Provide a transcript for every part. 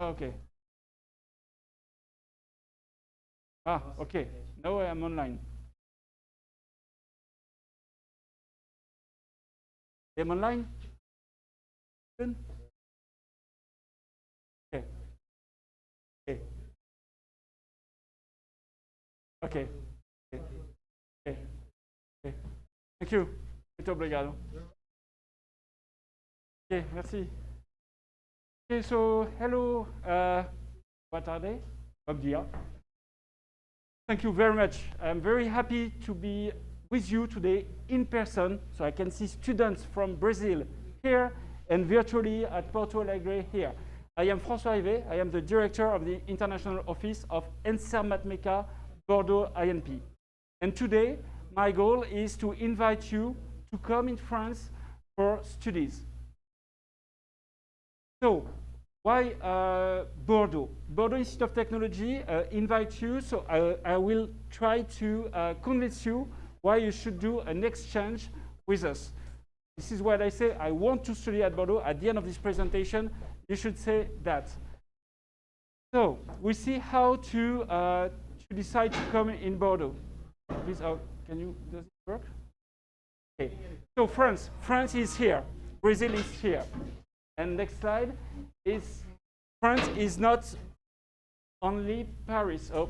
Okay. Ah, okay. Now I am online. I'm online? Good? Okay. Okay. Okay. Okay. Okay. Okay. Thank you. Muito obrigado. Okay, merci. Okay, so hello. What are they? Bom dia. Thank you very much. I'm very happy to be with you today in person, so I can see students from Brazil here and virtually at Porto Alegre here. I am François Rivet. I am the director of the international office of Ensermatmeca Bordeaux INP. And today, my goal is to invite you to come in France for studies. So, why Bordeaux? Bordeaux Institute of Technology invites you, so I will try to convince you why you should do an exchange with us. This is what I say, I want to study at Bordeaux. At the end of this presentation, you should say that. So, we see how to decide to come in Bordeaux. Please, does it work? Okay, so France is here, Brazil is here. And next slide is France is not only Paris. Oh,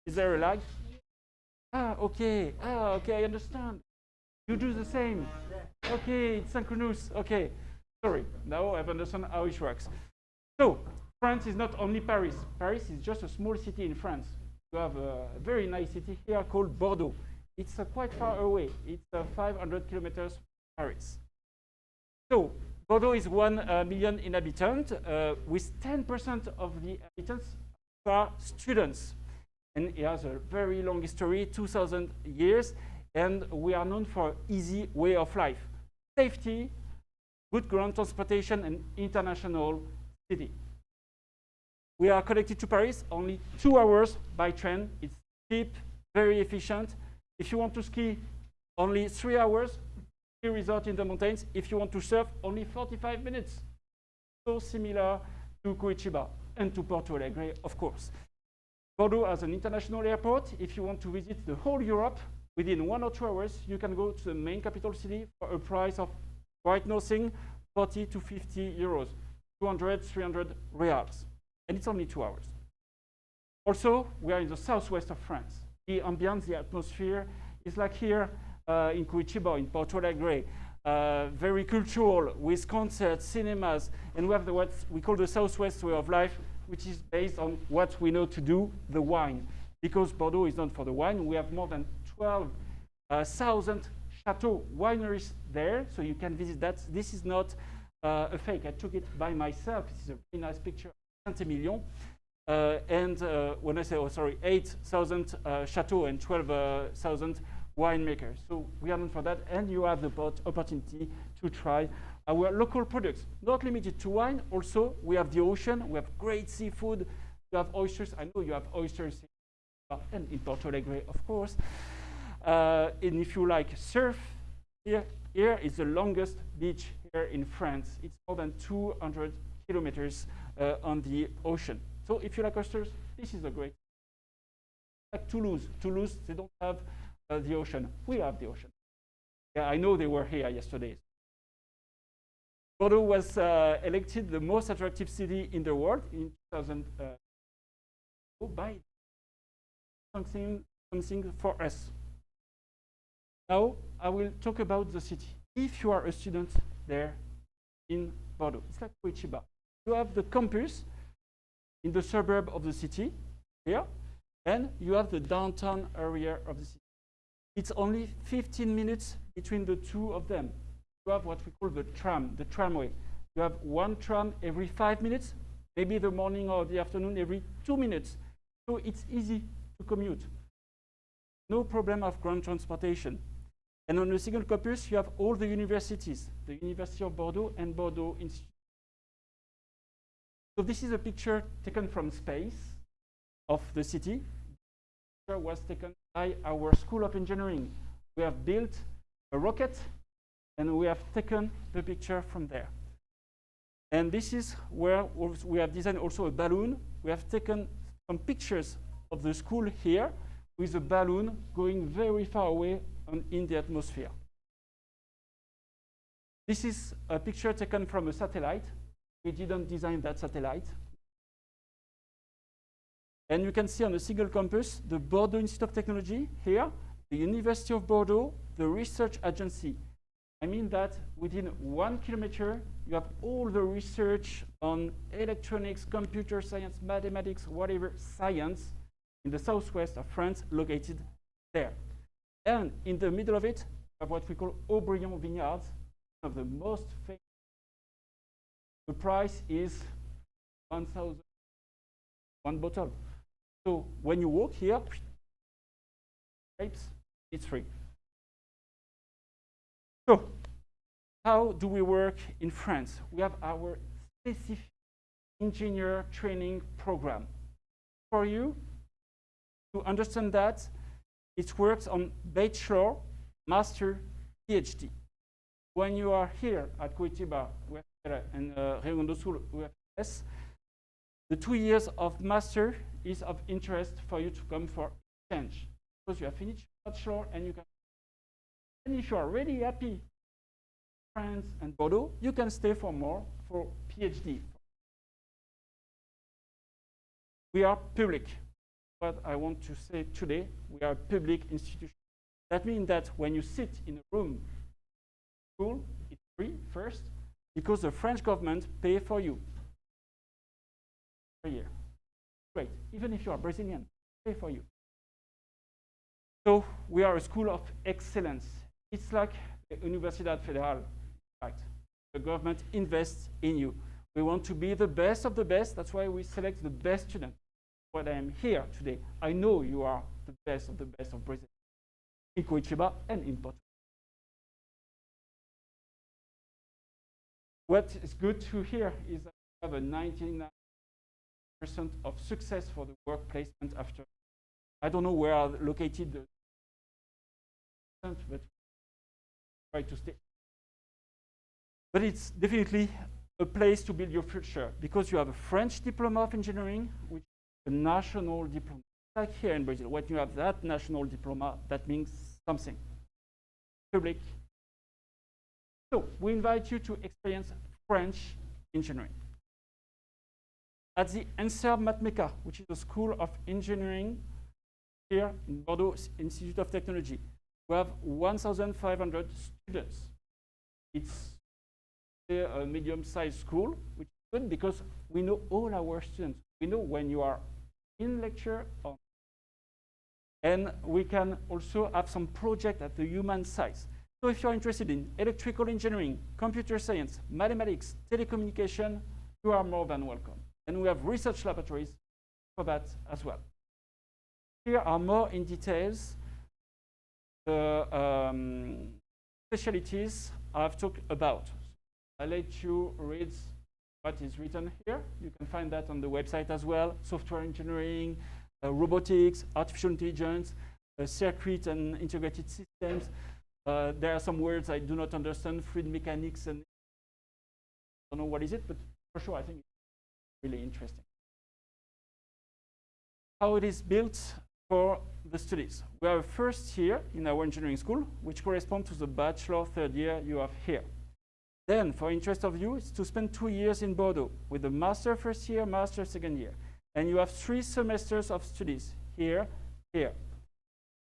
is there a lag? Okay, I understand. You do the same. Okay, it's synchronous. Okay, sorry. Now I've understood how it works. So France is not only Paris. Paris is just a small city in France. You have a very nice city here called Bordeaux. It's quite far away. It's 500 kilometers from Paris. So Bordeaux is 1 million inhabitants, with 10% of the inhabitants are students. And it has a very long history, 2,000 years, and we are known for easy way of life. Safety, good ground transportation, and international city. We are connected to Paris, only 2 hours by train. It's cheap, very efficient. If you want to ski, only 3 hours. Resort in the mountains. If you want to surf, only 45 minutes. So similar to Curitiba and to Porto Alegre, of course. Bordeaux has an international airport. If you want to visit the whole Europe, within 1 or 2 hours, you can go to the main capital city for a price of quite nothing, 40 to 50 euros, 200, 300 reals. And it's only 2 hours. Also, we are in the southwest of France. The ambience, the atmosphere is like here in Curitiba, in Porto Alegre, very cultural with concerts, cinemas, and we have what we call the Southwest way of life, which is based on what we know to do, the wine. Because Bordeaux is known for the wine, we have more than 12,000 chateau wineries there, so you can visit that. This is not a fake. I took it by myself. This is a very nice picture of Saint-Emilion. When I say, 8,000 chateaux and 12,000 winemakers. So we are known for that, and you have the opportunity to try our local products. Not limited to wine, also we have the ocean, we have great seafood, you have oysters. I know you have oysters and in Porto Alegre, of course. And if you like surf, here is the longest beach here in France. It's more than 200 kilometers on the ocean. So if you like oysters, this is a great. Like Toulouse, they don't have the ocean. We have the ocean. Yeah, I know they were here yesterday. Bordeaux was elected the most attractive city in the world in 2000. By something for us. Now I will talk about the city. If you are a student there in Bordeaux, it's like Curitiba. You have the campus in the suburb of the city here, and you have the downtown area of the city. It's only 15 minutes between the two of them. You have what we call the tramway. You have one tram every 5 minutes, maybe the morning or the afternoon every 2 minutes. So it's easy to commute. No problem of ground transportation. And on the single campus, you have all the universities, the University of Bordeaux and Bordeaux Institute. So this is a picture taken from space of the city. The picture was taken by our School of Engineering. We have built a rocket, and we have taken the picture from there. And this is where we have designed also a balloon. We have taken some pictures of the school here with a balloon going very far away in the atmosphere. This is a picture taken from a satellite. We didn't design that satellite. And you can see on a single campus, the Bordeaux Institute of Technology here, the University of Bordeaux, the research agency. I mean that within 1 kilometer, you have all the research on electronics, computer science, mathematics, whatever science in the southwest of France located there. And in the middle of it, you have what we call Aubryon Vineyards, one of the most famous. The price is 1,000, one bottle. So when you walk here, grapes, it's free. So how do we work in France? We have our specific engineer training program. For you to understand that, it works on bachelor, master, PhD. When you are here at Curitiba and Rio Grande do Sul, UFS, the 2 years of master is of interest for you to come for exchange because you have finished bachelor and you can. And if you are really happy, France and Bordeaux, you can stay for more for PhD. We are public. What I want to say today, we are a public institution. That means that when you sit in a room, school, it's free first, because the French government pays for you per year. Great. Even if you are Brazilian, pay for you. So we are a school of excellence. It's like the Universidad Federal. In fact, the government invests in you. We want to be the best of the best. That's why we select the best students. When I am here today, I know you are the best of Brazil, in Curitiba and in Portugal. What is good to hear is that we have a 99% of success for the work placement after. I don't know where are located the but try to stay. But it's definitely a place to build your future because you have a French diploma of engineering, which is a national diploma. Like here in Brazil, when you have that national diploma, that means something. Public. So we invite you to experience French engineering. At the ENSERB Matmeca, which is a school of engineering here in Bordeaux Institute of Technology, we have 1,500 students. It's a medium-sized school, which is good because we know all our students. We know when you are in lecture, and we can also have some project at the human size. So if you're interested in electrical engineering, computer science, mathematics, telecommunication, you are more than welcome. And we have research laboratories for that as well. Here are more in details the specialties I've talked about. I'll let you read what is written here. You can find that on the website as well. Software engineering, robotics, artificial intelligence, circuit and integrated systems. There are some words I do not understand, fluid mechanics, and I don't know what is it, but for sure I think it's really interesting. How it is built for the studies. We have a first year in our engineering school, which corresponds to the bachelor third year you have here. Then, for interest of you, it's to spend 2 years in Bordeaux with a master first year, master second year. And you have 3 semesters of studies here.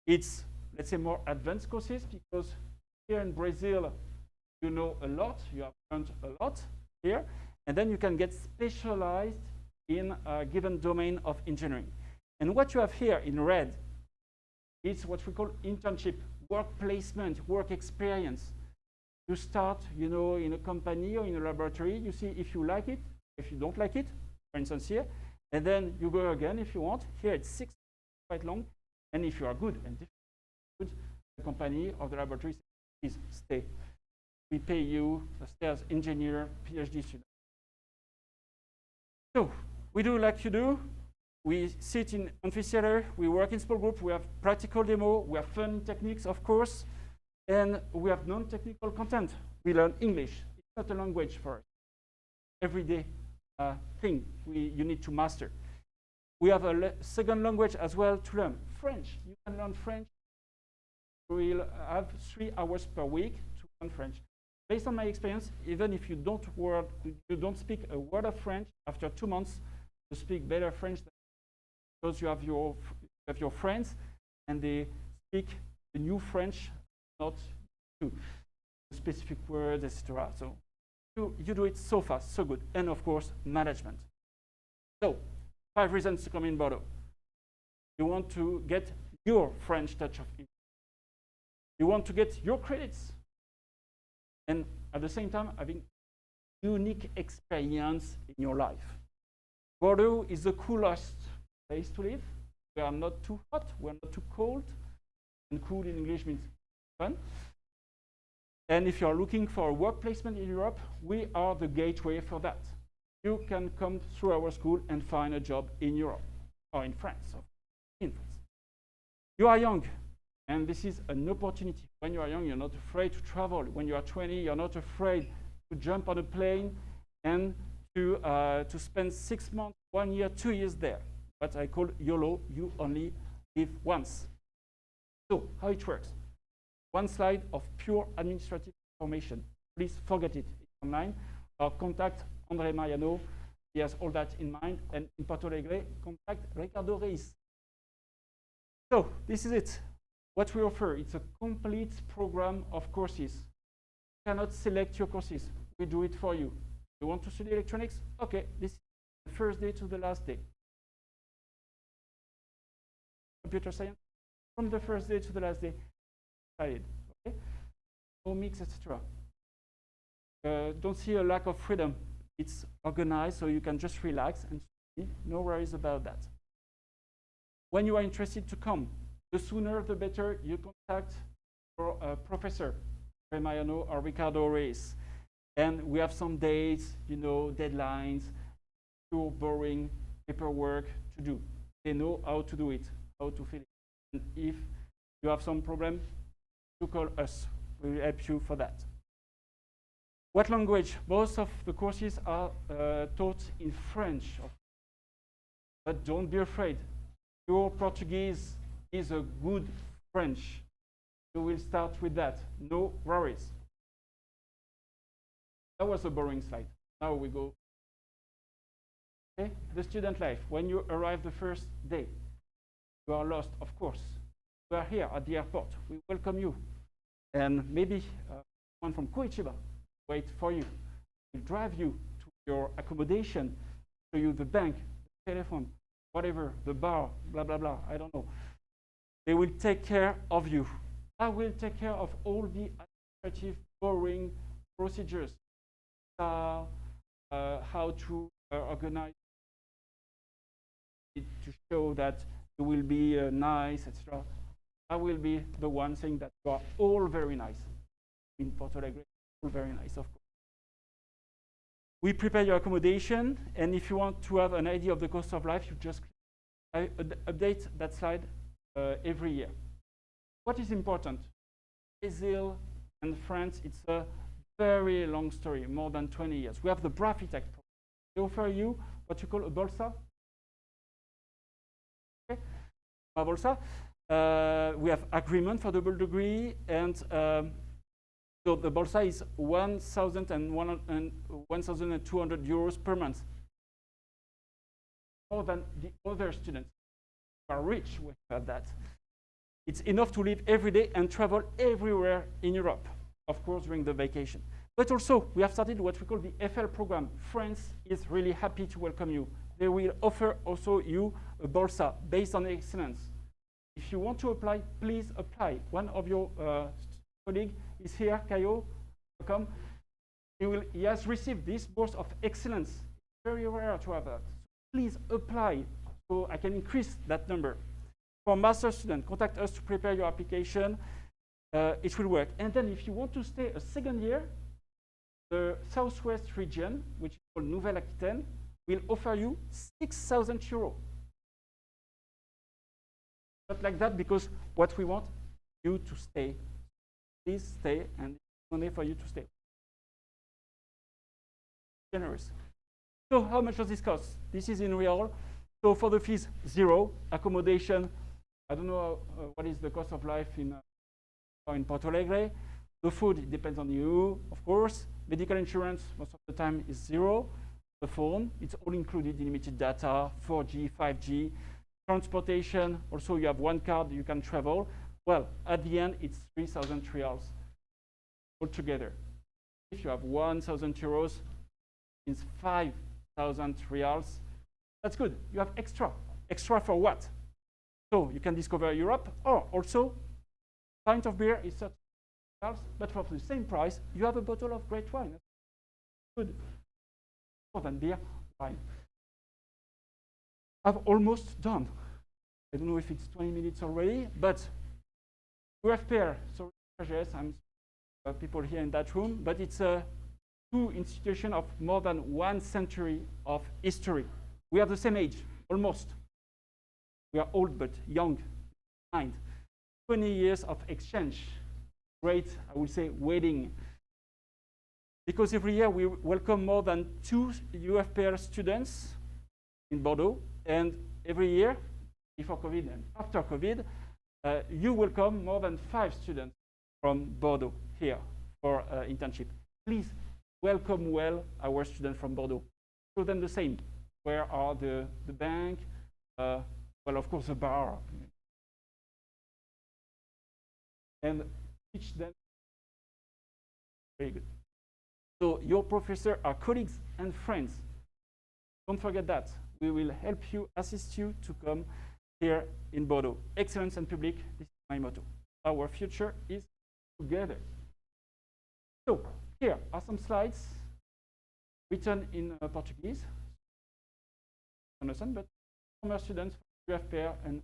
It's, let's say, more advanced courses because here in Brazil, you know a lot, you have learned a lot here, and then you can get specialized in a given domain of engineering. And what you have here in red is what we call internship, work placement, work experience. You start, you know, in a company or in a laboratory. You see if you like it, if you don't like it, for instance here, and then you go again if you want. Here it's 6 months, quite long. And if you are good and good, the company or the laboratory says, please stay. We pay you as engineer, PhD student. So we do like you do. We sit in amphitheater, we work in small group, we have practical demo, we have fun techniques, of course, and we have non-technical content. We learn English. It's not a language for us. everyday thing you need to master. We have a second language as well to learn. French. You can learn French. We will have 3 hours per week to learn French. Based on my experience, even if you don't speak a word of French, after 2 months, you speak better French because you have your friends and they speak the new French, not to specific words, etc. So you do it so fast, so good. And of course, management. So 5 reasons to come in Bordeaux. You want to get your French touch of English. You want to get your credits. And at the same time, having unique experience in your life. Bordeaux is the coolest place to live. We are not too hot, we are not too cold. And cool in English means fun. And if you're looking for a work placement in Europe, we are the gateway for that. You can come through our school and find a job in Europe or in France. Or in France. You are young, and this is an opportunity. When you are young, you're not afraid to travel. When you are 20, you're not afraid to jump on a plane and to spend 6 months, 1 year, 2 years there. What I call YOLO, you only live once. So, how it works? 1 slide of pure administrative information. Please forget it. It's online. Or contact André Mariano. He has all that in mind. And in Porto Alegre, contact Ricardo Reis. So, this is it. What we offer, it's a complete program of courses. You cannot select your courses. We do it for you. You want to study electronics? Okay, this is the first day to the last day. Computer science, from the first day to the last day. Okay? No mix, etc. Don't see a lack of freedom. It's organized, so you can just relax and study. No worries about that. When you are interested to come, the sooner the better you contact your professor, Mariano or Ricardo Reis. And we have some dates, deadlines, pure boring paperwork to do. They know how to do it, how to fill it. And if you have some problem, you call us. We will help you for that. What language? Most of the courses are taught in French. But don't be afraid. Your Portuguese is a good French. You will start with that. No worries. That was a boring slide. Now we go. Okay, the student life. When you arrive the first day, you are lost, of course. We are here at the airport. We welcome you. And maybe one from Curitiba wait for you. We'll drive you to your accommodation, show you the bank, the telephone, whatever, the bar, blah, blah, blah. I don't know. They will take care of you. I will take care of all the administrative, boring procedures. How to organize it to show that you will be nice, etc. I will be the one saying that you are all very nice. In Porto Alegre, all very nice, of course. We prepare your accommodation, and if you want to have an idea of the cost of life, you just update that slide every year. What is important? Brazil and France, it's a very long story, more than 20 years. We have the Brafitech program. They offer you what you call a bolsa. Okay. A bolsa. We have agreement for double degree, and so the bolsa is 1,200 euros per month. More than the other students who are rich with that. It's enough to live every day and travel everywhere in Europe, of course, during the vacation. But also, we have started what we call the FL program. France is really happy to welcome you. They will offer also you a bolsa based on excellence. If you want to apply, please apply. One of your colleagues is here, Caio. Welcome. He has received this burst of excellence. It's very rare to have that. So please apply so I can increase that number. For master student, contact us to prepare your application. It will work. And then if you want to stay a second year, the Southwest region, which is called Nouvelle-Aquitaine, will offer you 6,000 euros. Not like that, because what we want you to stay. Please stay, and it's money for you to stay. Generous. So how much does this cost? This is in real. So for the fees, 0. Accommodation, I don't know what is the cost of life in Porto Alegre. The food, it depends on you, of course. Medical insurance, most of the time, is 0. The phone, it's all included, unlimited data, 4G, 5G. Transportation, also you have one card, you can travel. Well, at the end, it's 3,000 reals altogether. If you have 1,000 euros, it's 5,000 reals. That's good. You have extra. Extra for what? So you can discover Europe, or also, pint of beer is 30 reals, but for the same price, you have a bottle of great wine. Good. More than beer, wine. I've almost done. I don't know if it's 20 minutes already, but we have pair. Sorry, I'm people here in that room, but it's two institutions of more than 1 century of history. We are the same age, almost. We are old but young, mind. 20 years of exchange. Great, I would say, wedding. Because every year we welcome more than 2 UFPR students in Bordeaux, and every year, before COVID and after COVID, you welcome more than 5 students from Bordeaux here for internship. Please welcome well our students from Bordeaux. Show them the same. Where are the bank? Well, of course, the bar. And teach them. Very good. So your professors are colleagues and friends. Don't forget that. We will help you, assist you to come here in Bordeaux. Excellence and public, this is my motto. Our future is together. So here are some slides written in Portuguese. But former students from UFPR, and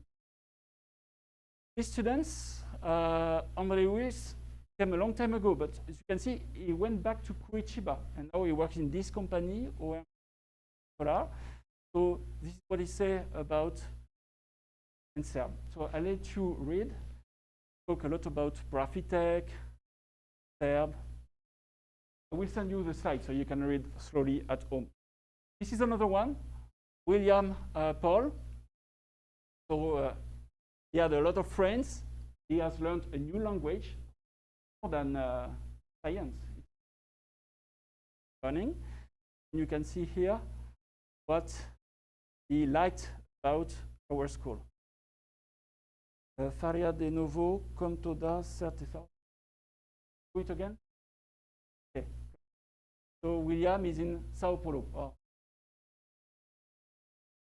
these students, André Luis came a long time ago, but as you can see, he went back to Curitiba, and now he works in this company, OM Solar. So this is what he said about Serb. So I'll let you read. Talk a lot about Graphitek, Serb. I will send you the slides so you can read slowly at home. This is another one, William Paul. So he had a lot of friends. He has learned a new language, more than science. Learning. And you can see here what he liked about our school. Faria de novo, com toda certeza. Do it again. Okay. So William is in Sao Paulo. Oh.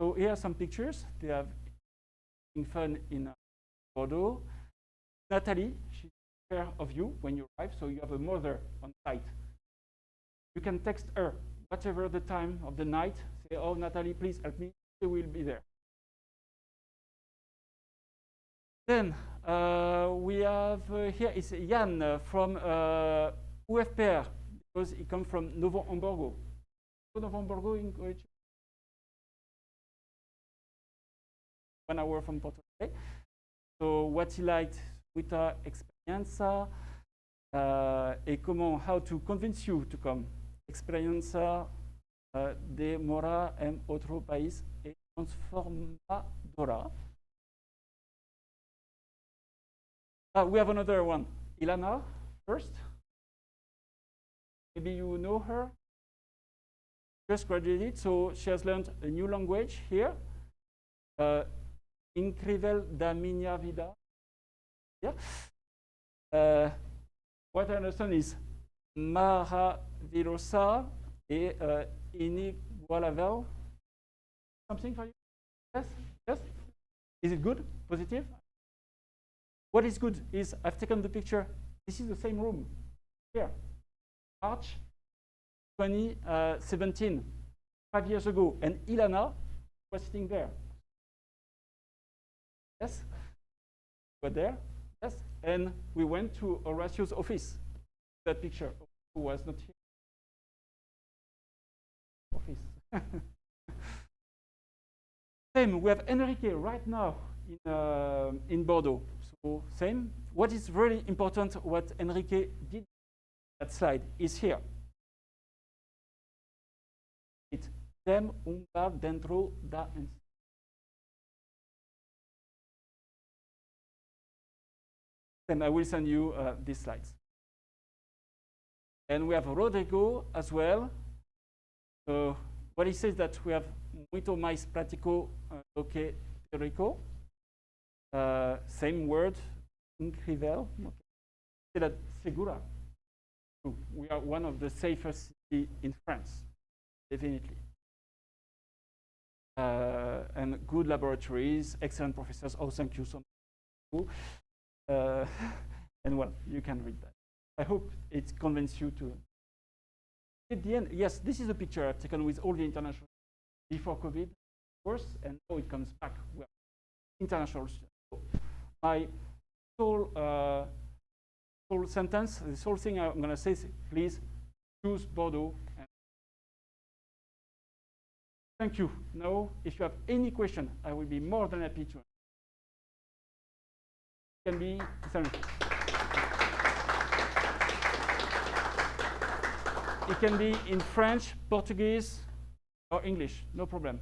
So here are some pictures. They have been fun in Bordeaux. Natalie, she's care of you when you arrive, so you have a mother on site. You can text her, whatever the time of the night. Say, oh, Natalie, please help me. She will be there. Then we have here is Jan from UFPR, because he comes from Novo Hamburgo. Novo Hamburgo in Croatia. 1 hour from Porto Alegre. So what he liked with our experienza, how to convince you to come. Experienza de morar en otro país es transformadora. We have another one. Ilana, first. Maybe you know her. Just graduated, so she has learned a new language here. Incrível da minha vida. Yeah. What I understand is maravilhosa et inigualável. Something for you? Yes? Yes? Is it good? Positive? What is good is I've taken the picture. This is the same room here. March 2017, 5 years ago. And Ilana was sitting there. Yes? But there? Yes? And we went to Horacio's office. That picture, who was not here. Office. Same, we have Enrique right now in Bordeaux. So same. What is really important, what Enrique did, that slide, is here. sistem umbar dentro da enzima. And I will send you these slides. And we have Rodrigo as well. So what he says that we have muito mais prático do que teórico. Same word, incrível. Say that segura. So we are one of the safest cities in France, definitely. And good laboratories, excellent professors. Oh, thank you so much. And well, you can read that. I hope it convinced you to. At the end, yes, this is a picture I've taken with all the international before COVID, of course, and now it comes back. Well, international. So my sole sentence, the sole thing I'm going to say is, please choose Bordeaux. And thank you. Now, if you have any question, I will be more than happy to. Can be. It can be in French, Portuguese, or English, no problem.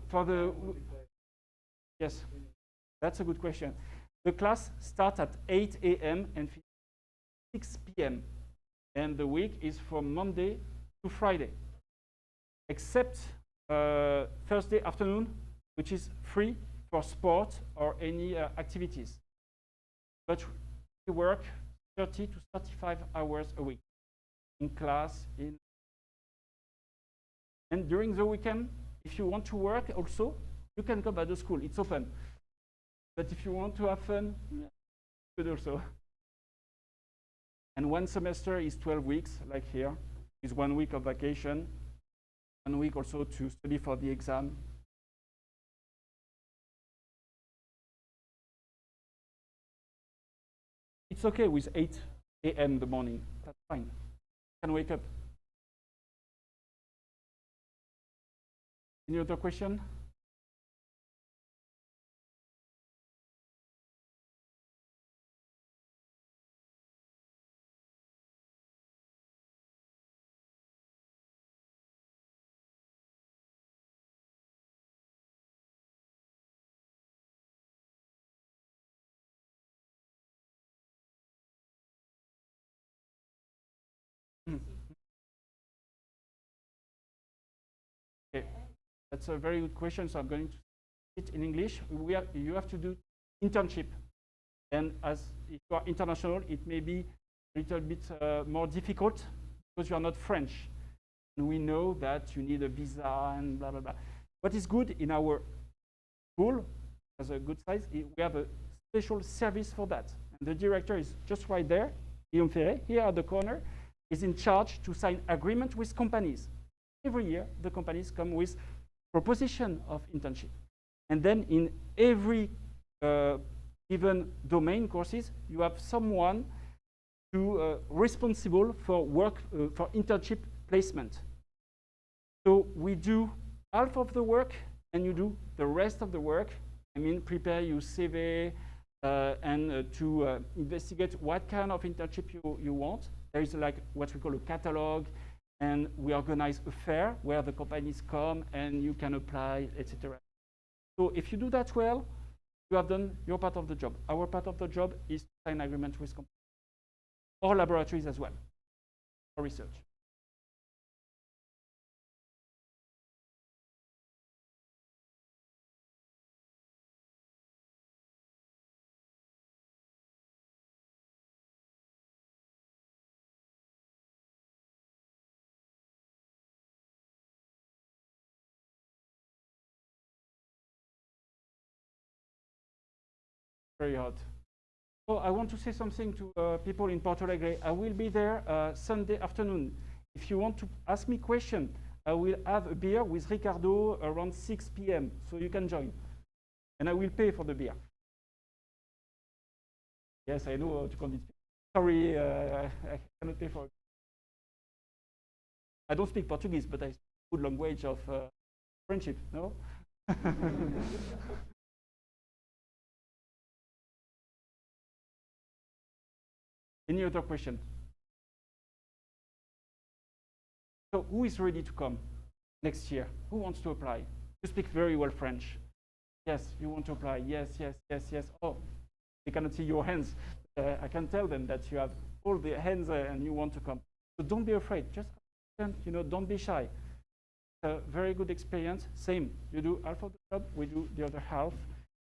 For the yes, that's a good question. The class starts at 8 a.m. and 6 p.m. and the week is from Monday to Friday, except Thursday afternoon, which is free for sport or any activities. But we work 30 to 35 hours a week in class. And during the weekend, if you want to work also, you can come by the school. It's open. But if you want to have fun, you could also. And one semester is 12 weeks, like here. Is 1 week of vacation, 1 week also to study for the exam. It's okay with 8 a.m. in the morning. That's fine. You can wake up. Any other question? Okay, that's a very good question. So I'm going to it in English. You have to do internship, and as if you are international, it may be a little bit more difficult because you are not French, and we know that you need a visa and blah blah blah. What is good in our school, as a good size, we have a special service for that, and the director is just right there, Guillaume Ferret, here at the corner, is in charge to sign agreement with companies. Every year, the companies come with proposition of internship. And then in every given domain courses, you have someone responsible for work, for internship placement. So we do half of the work, and you do the rest of the work. I mean, prepare your CV and to investigate what kind of internship you want. There is like what we call a catalog, and we organize a fair where the companies come and you can apply, etc. So if you do that well, you have done your part of the job. Our part of the job is to sign agreement with companies or laboratories as well for research. Very hard. So I want to say something to people in Porto Alegre. I will be there Sunday afternoon. If you want to ask me question, I will have a beer with Ricardo around 6 p.m. So you can join. And I will pay for the beer. Yes, I know how to convince people. Sorry, I cannot pay for it. I don't speak Portuguese, but I speak good language of friendship, no? Any other question? So who is ready to come next year? Who wants to apply? You speak very well French. Yes, you want to apply. Yes, yes, yes, yes. Oh, they cannot see your hands. I can tell them that you have all the hands and you want to come. So don't be afraid. Just, don't be shy. A very good experience. Same, you do half of the job, we do the other half.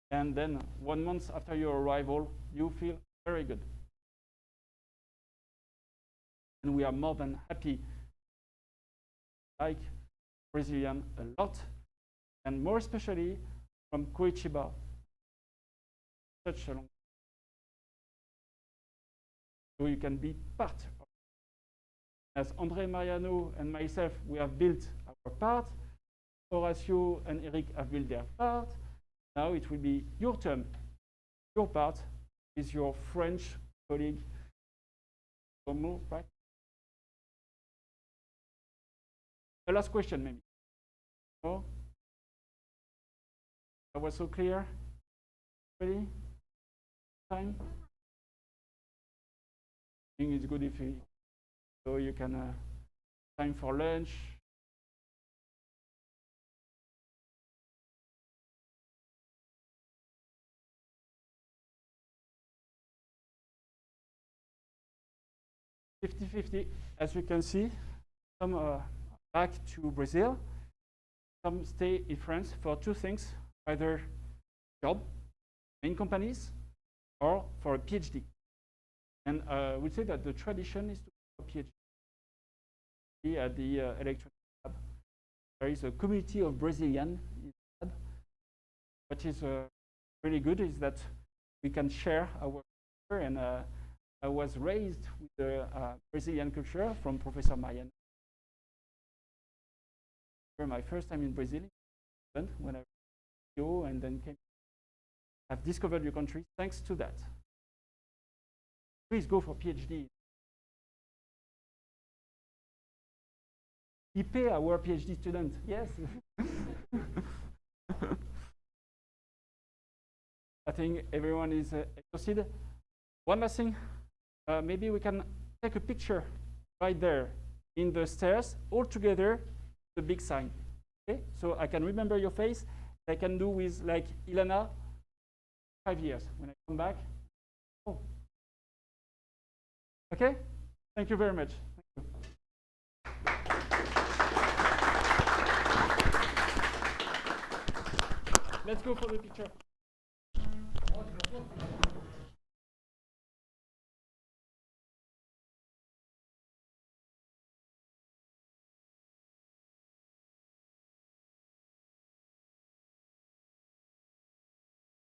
And then 1 month after your arrival, you feel very good. And we are more than happy. Like Brazilian a lot, and more especially from Curitiba. Such a long. So you can be part of it. As André Mariano and myself, we have built our part. Horacio and Eric have built their part. Now it will be your turn. Your part is your French colleague. Right? The last question, maybe. No? That was so clear. Ready? Time? I think it's good if you, so you can time for lunch. (50-50), as you can see, some back to Brazil, some stay in France for two things, either job, main companies, or for a PhD. And I would say that the tradition is to do a PhD at the electronic lab. There is a community of Brazilian in the lab. What is really good is that we can share our culture, and I was raised with the Brazilian culture from Professor Mariano. My first time in Brazil, when I go and then came, I've discovered your country thanks to that. Please go for PhD. We pay our PhD student, yes. I think everyone is exhausted. One last thing, maybe we can take a picture right there in the stairs all together. The big sign. Okay, so I can remember your face. I can do with like Ilana 5 years when I come back. Oh. Okay, thank you very much. Thank you. Let's go for the picture.